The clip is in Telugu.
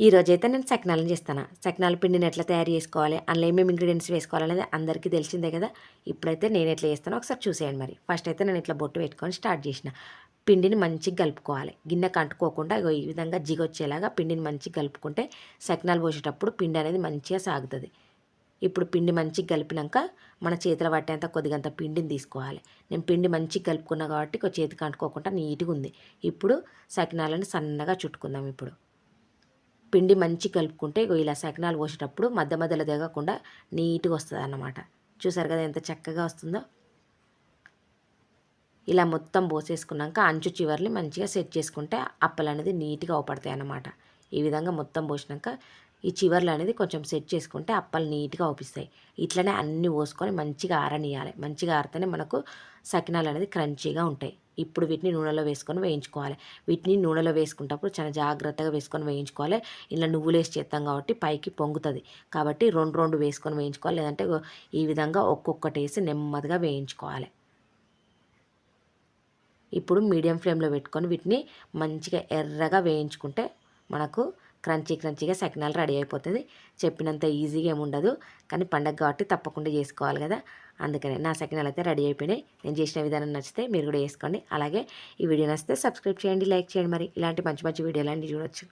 ఈరోజైతే నేను సకినాలను చేస్తాను. సకినాల పిండిని ఎట్లా తయారు చేసుకోవాలి, అందులో ఏమేమి ఇంగ్రీడియంట్స్ వేసుకోవాలనేది అందరికీ తెలిసిందే కదా. ఇప్పుడైతే నేను ఎట్లా చేస్తానో ఒకసారి చూసేయండి. మరి ఫస్ట్ అయితే నేను ఇట్లా బొట్టు పెట్టుకొని స్టార్ట్ చేసిన. పిండిని మంచిగా కలుపుకోవాలి. గిన్నెకి అంటుకోకుండా ఇగో ఈ విధంగా జిగొచ్చేలాగా పిండిని మంచిగా కలుపుకుంటే సకినాలు పోసేటప్పుడు పిండి అనేది మంచిగా సాగుతుంది. ఇప్పుడు పిండి మంచిగా కలిపినాక మన చేతుల పట్టేంత కొద్దిగంత పిండిని తీసుకోవాలి. నేను పిండి మంచిగా కలుపుకున్నా కాబట్టి చేతికి అంటుకోకుండా నీట్గా ఉంది. ఇప్పుడు సకినాలను సన్నగా చుట్టుకుందాం. ఇప్పుడు పిండి మంచి కలుపుకుంటే ఇలా సకినాలు పోసేటప్పుడు మధ్య మధ్యలో దిగకుండా నీట్గా వస్తుంది అన్నమాట. చూసారు కదా ఎంత చక్కగా వస్తుందో. ఇలా మొత్తం పోసేసుకున్నాక అంచు చివర్ని మంచిగా సెట్ చేసుకుంటే అప్పలు అనేది నీట్గా అవపడతాయి అన్నమాట. ఈ విధంగా మొత్తం పోసినాక ఈ చివర్లు అనేది కొంచెం సెట్ చేసుకుంటే అప్పలు నీట్గా అవుపిస్తాయి. ఇట్లనే అన్నీ పోసుకొని మంచిగా ఆరనియాలి. మంచిగా ఆరితేనే మనకు సకినాలు అనేది క్రంచీగా ఉంటాయి. ఇప్పుడు వీటిని నూనెలో వేసుకొని వేయించుకోవాలి. వీటిని నూనెలో వేసుకున్నప్పుడు చాలా జాగ్రత్తగా వేసుకొని వేయించుకోవాలి. ఇలా నువ్వులు వేసి చేస్తాం కాబట్టి పైకి పొంగుతుంది. కాబట్టి రెండు రెండు వేసుకొని వేయించుకోవాలి. లేదంటే ఈ విధంగా ఒక్కొక్కటి వేసి నెమ్మదిగా వేయించుకోవాలి. ఇప్పుడు మీడియం ఫ్లేమ్లో పెట్టుకొని వీటిని మంచిగా ఎర్రగా వేయించుకుంటే మనకు క్రంచీగా సకినాలు రెడీ అయిపోతుంది. చెప్పినంత ఈజీగా ఏముండదు, కానీ పండగ కాబట్టి తప్పకుండా చేసుకోవాలి కదా. అందుకనే నా సకినాలు అయితే రెడీ అయిపోయినాయి. నేను చేసిన విధానం నచ్చితే మీరు కూడా వేసుకోండి. అలాగే ఈ వీడియో నచ్చితే సబ్స్క్రైబ్ చేయండి, లైక్ చేయండి. మరి ఇలాంటి మంచి మంచి వీడియోలు అన్నీ చూడొచ్చు.